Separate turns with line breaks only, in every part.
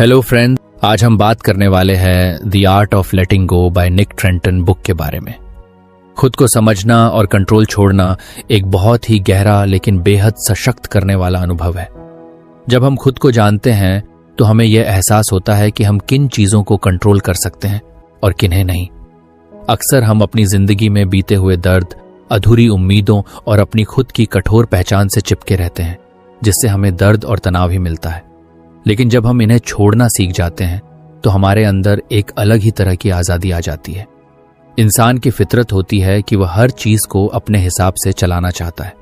Hello friend, आज हम बात करने वाले हैं the art of letting go by Nick Trenton book के बारे में। खुद को समझना और कंट्रोल छोड़ना एक बहुत ही गहरा लेकिन बेहद सशक्त करने वाला अनुभव है। जब हम खुद को जानते हैं तो हमें यह एहसास होता है कि हम किन चीजों को कंट्रोल कर सकते हैं और किन्हें नहीं। अक्सर हम अपनी जिंदगी में बीते हुए दर्द, अधूरी उम्मीदों और अपनी खुद की कठोर पहचान से चिपके रहते हैं, जिससे हमें दर्द और तनाव ही मिलता है। लेकिन जब हम इन्हें छोड़ना सीख जाते हैं तो हमारे अंदर एक अलग ही तरह की आजादी आ जाती है। इंसान की फितरत होती है कि वह हर चीज को अपने हिसाब से चलाना चाहता है।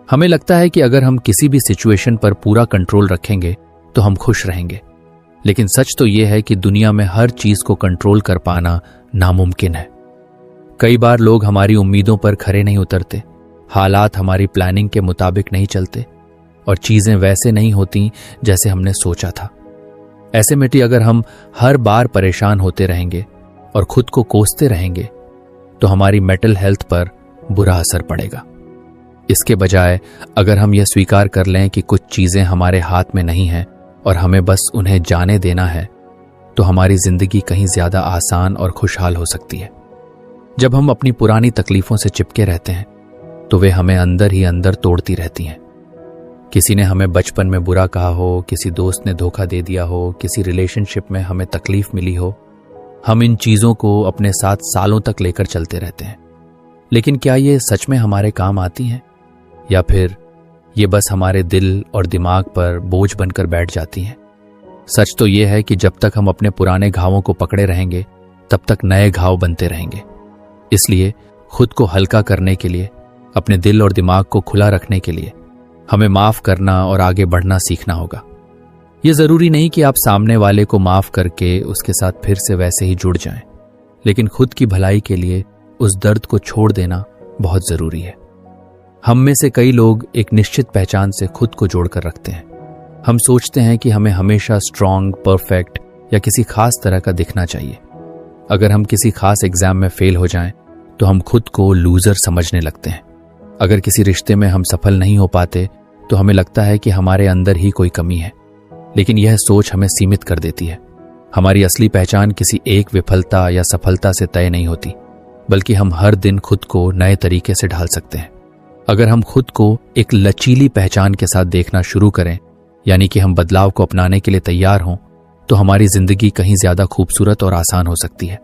हमें लगता है कि अगर हम किसी भी सिचुएशन पर पूरा कंट्रोल रखेंगे तो हम खुश रहेंगे। लेकिन सच तो यह है कि दुनिया में हर चीज को कंट्रोल कर पाना नामुमकिन है। कई बार लोग हमारी उम्मीदों पर खरे नहीं उतरते, हालात हमारी प्लानिंग के मुताबिक नहीं चलते और चीजें वैसे नहीं होती जैसे हमने सोचा था। ऐसे में अगर हम हर बार परेशान होते रहेंगे और खुद को कोसते रहेंगे तो हमारी मेंटल हेल्थ पर बुरा असर पड़ेगा। इसके बजाय अगर हम यह स्वीकार कर लें कि कुछ चीजें हमारे हाथ में नहीं हैं और हमें बस उन्हें जाने देना है, तो हमारी जिंदगी कहीं ज्यादा आसान और खुशहाल हो सकती है। जब हम अपनी पुरानी तकलीफों से चिपके रहते हैं तो वे हमें अंदर ही अंदर तोड़ती रहती हैं। किसी ने हमें बचपन में बुरा कहा हो, किसी दोस्त ने धोखा दे दिया हो, किसी रिलेशनशिप में हमें तकलीफ मिली हो, हम इन चीजों को अपने साथ सालों तक लेकर चलते रहते हैं। लेकिन क्या ये सच में हमारे काम आती हैं या फिर ये बस हमारे दिल और दिमाग पर बोझ बनकर बैठ जाती हैं? सच तो ये है कि जब तक हम अपने पुराने घावों को पकड़े रहेंगे तब तक नए घाव बनते रहेंगे। इसलिए खुद को हल्का करने के लिए, अपने दिल और दिमाग को खुला रखने के लिए हमें माफ करना और आगे बढ़ना सीखना होगा। यह जरूरी नहीं कि आप सामने वाले को माफ करके उसके साथ फिर से वैसे ही जुड़ जाएं, लेकिन खुद की भलाई के लिए उस दर्द को छोड़ देना बहुत जरूरी है। हम में से कई लोग एक निश्चित पहचान से खुद को जोड़कर रखते हैं। हम सोचते हैं कि हमें हमेशा स्ट्रांग, परफेक्ट या किसी खास तरह का दिखना चाहिए। अगर हम किसी खास एग्जाम में फेल हो जाएं, तो हम खुद को लूजर समझने लगते हैं। अगर किसी रिश्ते में हम सफल नहीं हो पाते तो हमें लगता है कि हमारे अंदर ही कोई कमी है। लेकिन यह सोच हमें सीमित कर देती है। हमारी असली पहचान किसी एक विफलता या सफलता से तय नहीं होती, बल्कि हम हर दिन खुद को नए तरीके से ढाल सकते हैं। अगर हम खुद को एक लचीली पहचान के साथ देखना शुरू करें, यानी कि हम बदलाव को अपनाने के लिए तैयार हों, तो हमारी जिंदगी कहीं ज्यादा खूबसूरत और आसान हो सकती है।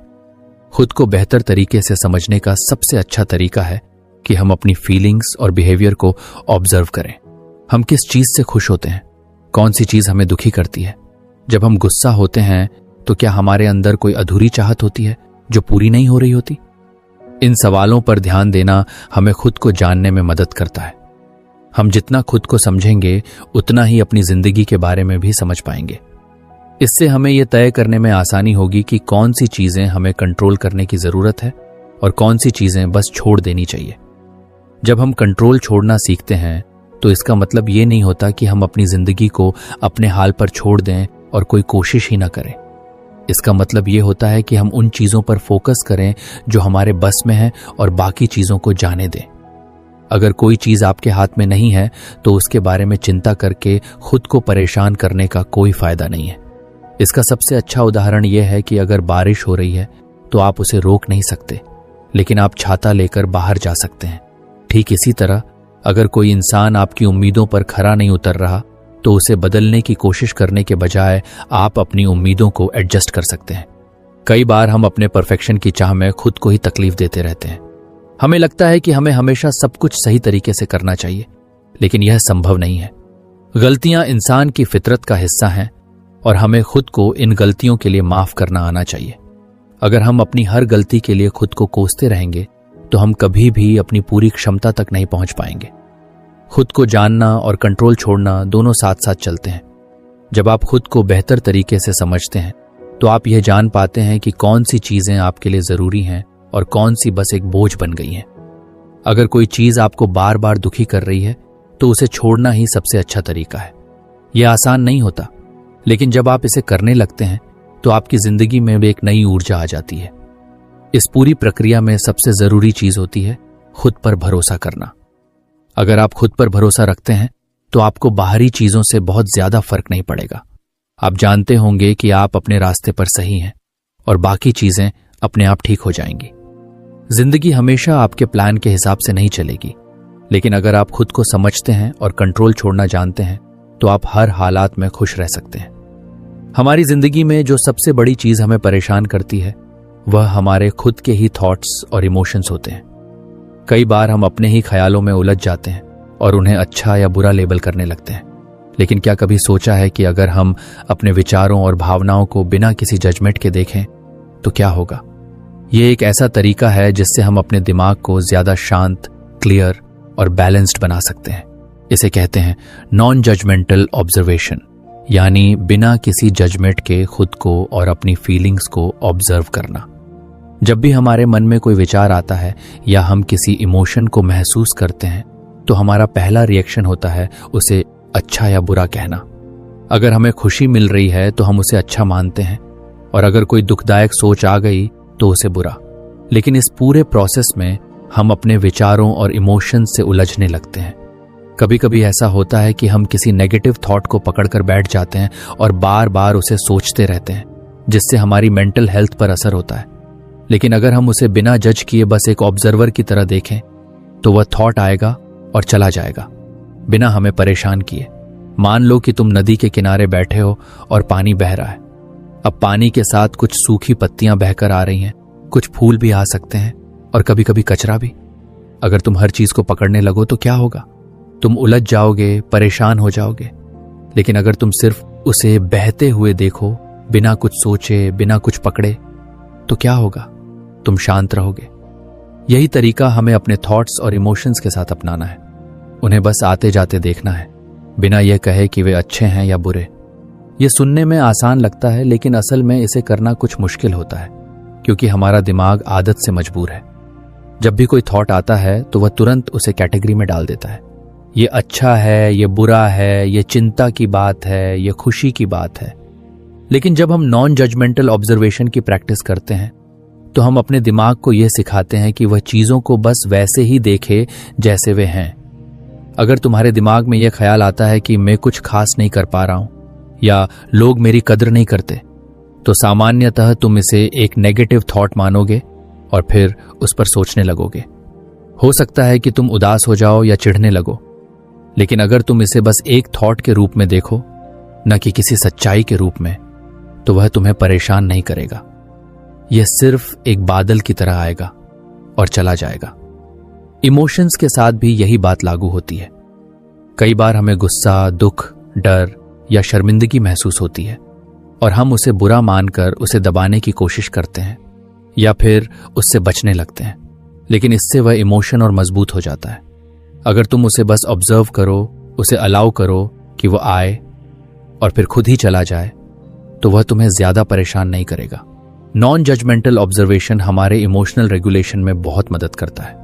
खुद को बेहतर तरीके से समझने का सबसे अच्छा तरीका है कि हम अपनी फीलिंग्स और बिहेवियर को ऑब्जर्व करें। हम किस चीज से खुश होते हैं, कौन सी चीज हमें दुखी करती है। जब हम गुस्सा होते हैं तो क्या हमारे अंदर कोई अधूरी चाहत होती है जो पूरी नहीं हो रही होती? इन सवालों पर ध्यान देना हमें खुद को जानने में मदद करता है। हम जितना खुद को समझेंगे उतना ही अपनी जिंदगी के बारे में भी समझ पाएंगे। इससे हमें यह तय करने में आसानी होगी कि कौन सी चीजें हमें कंट्रोल करने की जरूरत है और कौन सी चीजें बस छोड़ देनी चाहिए। जब हम कंट्रोल छोड़ना सीखते हैं तो इसका मतलब ये नहीं होता कि हम अपनी जिंदगी को अपने हाल पर छोड़ दें और कोई कोशिश ही ना करें। इसका मतलब ये होता है कि हम उन चीजों पर फोकस करें जो हमारे बस में है और बाकी चीजों को जाने दें। अगर कोई चीज आपके हाथ में नहीं है तो उसके बारे में चिंता करके खुद को परेशान करने का कोई फायदा नहीं है। इसका सबसे अच्छा उदाहरण यह है कि अगर बारिश हो रही है तो आप उसे रोक नहीं सकते, लेकिन आप छाता लेकर बाहर जा सकते हैं। ठीक इसी तरह अगर कोई इंसान आपकी उम्मीदों पर खरा नहीं उतर रहा तो उसे बदलने की कोशिश करने के बजाय आप अपनी उम्मीदों को एडजस्ट कर सकते हैं। कई बार हम अपने परफेक्शन की चाह में खुद को ही तकलीफ देते रहते हैं। हमें लगता है कि हमें हमेशा सब कुछ सही तरीके से करना चाहिए, लेकिन यह संभव नहीं है। गलतियां इंसान की फितरत का हिस्सा हैं और हमें खुद को इन गलतियों के लिए माफ करना आना चाहिए। अगर हम अपनी हर गलती के लिए खुद को कोसते रहेंगे तो हम कभी भी अपनी पूरी क्षमता तक नहीं पहुंच पाएंगे। खुद को जानना और कंट्रोल छोड़ना दोनों साथ साथ चलते हैं। जब आप खुद को बेहतर तरीके से समझते हैं तो आप यह जान पाते हैं कि कौन सी चीजें आपके लिए जरूरी हैं और कौन सी बस एक बोझ बन गई हैं। अगर कोई चीज आपको बार बार दुखी कर रही है तो उसे छोड़ना ही सबसे अच्छा तरीका है। यह आसान नहीं होता, लेकिन जब आप इसे करने लगते हैं तो आपकी जिंदगी में भी एक नई ऊर्जा आ जाती है। इस पूरी प्रक्रिया में सबसे जरूरी चीज होती है खुद पर भरोसा करना। अगर आप खुद पर भरोसा रखते हैं तो आपको बाहरी चीजों से बहुत ज्यादा फर्क नहीं पड़ेगा। आप जानते होंगे कि आप अपने रास्ते पर सही हैं और बाकी चीजें अपने आप ठीक हो जाएंगी। जिंदगी हमेशा आपके प्लान के हिसाब से नहीं चलेगी, लेकिन अगर आप खुद को समझते हैं और कंट्रोल छोड़ना जानते हैं तो आप हर हालात में खुश रह सकते हैं। हमारी जिंदगी में जो सबसे बड़ी चीज हमें परेशान करती है वह हमारे खुद के ही थॉट्स और इमोशंस होते हैं। कई बार हम अपने ही ख्यालों में उलझ जाते हैं और उन्हें अच्छा या बुरा लेबल करने लगते हैं। लेकिन क्या कभी सोचा है कि अगर हम अपने विचारों और भावनाओं को बिना किसी जजमेंट के देखें तो क्या होगा? ये एक ऐसा तरीका है जिससे हम अपने दिमाग को ज्यादा शांत, क्लियर और बैलेंस्ड बना सकते हैं। इसे कहते हैं नॉन जजमेंटल ऑब्जर्वेशन, यानी बिना किसी जजमेंट के खुद को और अपनी फीलिंग्स को ऑब्जर्व करना। जब भी हमारे मन में कोई विचार आता है या हम किसी इमोशन को महसूस करते हैं तो हमारा पहला रिएक्शन होता है उसे अच्छा या बुरा कहना। अगर हमें खुशी मिल रही है तो हम उसे अच्छा मानते हैं, और अगर कोई दुखदायक सोच आ गई तो उसे बुरा। लेकिन इस पूरे प्रोसेस में हम अपने विचारों और इमोशन से उलझने लगते हैं। कभी कभी ऐसा होता है कि हम किसी नेगेटिव थॉट को पकड़कर बैठ जाते हैं और बार बार उसे सोचते रहते हैं, जिससे हमारी मेंटल हेल्थ पर असर होता है। लेकिन अगर हम उसे बिना जज किए बस एक ऑब्जर्वर की तरह देखें तो वह थॉट आएगा और चला जाएगा, बिना हमें परेशान किए। मान लो कि तुम नदी के किनारे बैठे हो और पानी बह रहा है। अब पानी के साथ कुछ सूखी पत्तियां बहकर आ रही हैं, कुछ फूल भी आ सकते हैं और कभी कभी कचरा भी। अगर तुम हर चीज को पकड़ने लगो तो क्या होगा? तुम उलझ जाओगे, परेशान हो जाओगे। लेकिन अगर तुम सिर्फ उसे बहते हुए देखो, बिना कुछ सोचे, बिना कुछ पकड़े, तो क्या होगा? तुम शांत रहोगे। यही तरीका हमें अपने थॉट्स और इमोशंस के साथ अपनाना है। उन्हें बस आते जाते देखना है, बिना यह कहे कि वे अच्छे हैं या बुरे। यह सुनने में आसान लगता है, लेकिन असल में इसे करना कुछ मुश्किल होता है, क्योंकि हमारा दिमाग आदत से मजबूर है। जब भी कोई थॉट आता है तो वह तुरंत उसे कैटेगरी में डाल देता है। ये अच्छा है, ये बुरा है, ये चिंता की बात है, ये खुशी की बात है। लेकिन जब हम नॉन जजमेंटल ऑब्जर्वेशन की प्रैक्टिस करते हैं तो हम अपने दिमाग को यह सिखाते हैं कि वह चीजों को बस वैसे ही देखे जैसे वे हैं। अगर तुम्हारे दिमाग में यह ख्याल आता है कि मैं कुछ खास नहीं कर पा रहा हूं या लोग मेरी कदर नहीं करते, तो सामान्यतः तुम इसे एक नेगेटिव थॉट मानोगे और फिर उस पर सोचने लगोगे। हो सकता है कि तुम उदास हो जाओ या चिढ़ने लगो, लेकिन अगर तुम इसे बस एक थॉट के रूप में देखो, न कि किसी सच्चाई के रूप में, तो वह तुम्हें परेशान नहीं करेगा। यह सिर्फ एक बादल की तरह आएगा और चला जाएगा। इमोशंस के साथ भी यही बात लागू होती है। कई बार हमें गुस्सा, दुख, डर या शर्मिंदगी महसूस होती है और हम उसे बुरा मानकर उसे दबाने की कोशिश करते हैं या फिर उससे बचने लगते हैं। लेकिन इससे वह इमोशन और मजबूत हो जाता है। अगर तुम उसे बस ऑब्जर्व करो, उसे अलाउ करो कि वह आए और फिर खुद ही चला जाए, तो वह तुम्हें ज्यादा परेशान नहीं करेगा। नॉन जजमेंटल ऑब्जर्वेशन हमारे इमोशनल रेगुलेशन में बहुत मदद करता है।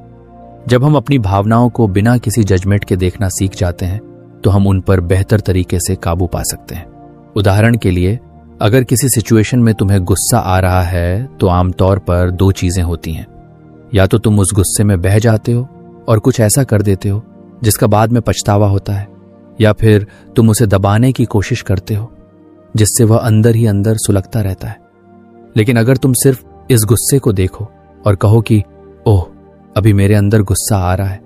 जब हम अपनी भावनाओं को बिना किसी जजमेंट के देखना सीख जाते हैं तो हम उन पर बेहतर तरीके से काबू पा सकते हैं। उदाहरण के लिए, अगर किसी सिचुएशन में तुम्हें गुस्सा आ रहा है तो आमतौर पर दो चीजें होती हैं। या तो तुम उस गुस्से में बह जाते हो और कुछ ऐसा कर देते हो जिसका बाद में पछतावा होता है, या फिर तुम उसे दबाने की कोशिश करते हो जिससे वह अंदर ही अंदर सुलगता रहता है। लेकिन अगर तुम सिर्फ इस गुस्से को देखो और कहो कि ओह, अभी मेरे अंदर गुस्सा आ रहा है,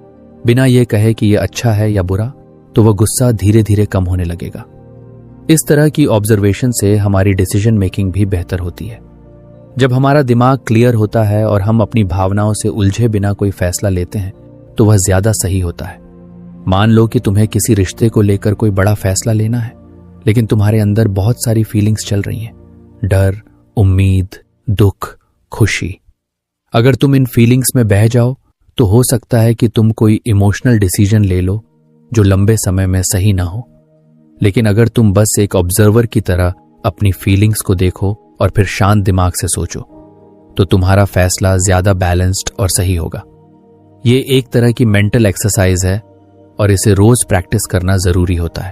बिना यह कहे कि यह अच्छा है या बुरा, तो वह गुस्सा धीरे धीरे कम होने लगेगा। इस तरह की ऑब्जर्वेशन से हमारी डिसीजन मेकिंग भी बेहतर होती है। जब हमारा दिमाग क्लियर होता है और हम अपनी भावनाओं से उलझे बिना कोई फैसला लेते हैं तो वह ज्यादा सही होता है। मान लो कि तुम्हें किसी रिश्ते को लेकर कोई बड़ा फैसला लेना है, लेकिन तुम्हारे अंदर बहुत सारी फीलिंग्स चल रही हैं, डर, उम्मीद, दुख, खुशी। अगर तुम इन फीलिंग्स में बह जाओ तो हो सकता है कि तुम कोई इमोशनल डिसीजन ले लो जो लंबे समय में सही ना हो। लेकिन अगर तुम बस एक ऑब्जर्वर की तरह अपनी फीलिंग्स को देखो और फिर शांत दिमाग से सोचो, तो तुम्हारा फैसला ज्यादा बैलेंस्ड और सही होगा। ये एक तरह की मेंटल एक्सरसाइज है और इसे रोज प्रैक्टिस करना जरूरी होता है।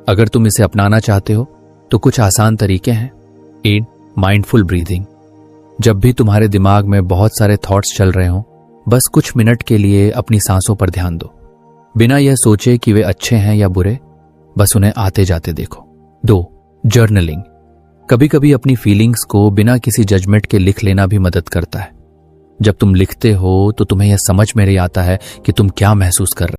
अगर तुम इसे अपनाना चाहते हो तो कुछ आसान तरीके हैं। 8. Mindful breathing. जब भी तुम्हारे दिमाग में बहुत सारे थॉट्स चल रहे हों, बस कुछ मिनट के लिए अपनी सांसों पर ध्यान दो, बिना यह सोचे कि वे अच्छे हैं या बुरे, बस उन्हें आते जाते देखो। 2. जर्नलिंग कभी कभी अपनी फीलिंग्स को बिना किसी जजमेंट के लिख लेना भी मदद करता है। जब तुम लिखते हो तो तुम्हें यह समझ में नहीं आता है कि तुम क्या महसूस कर रहे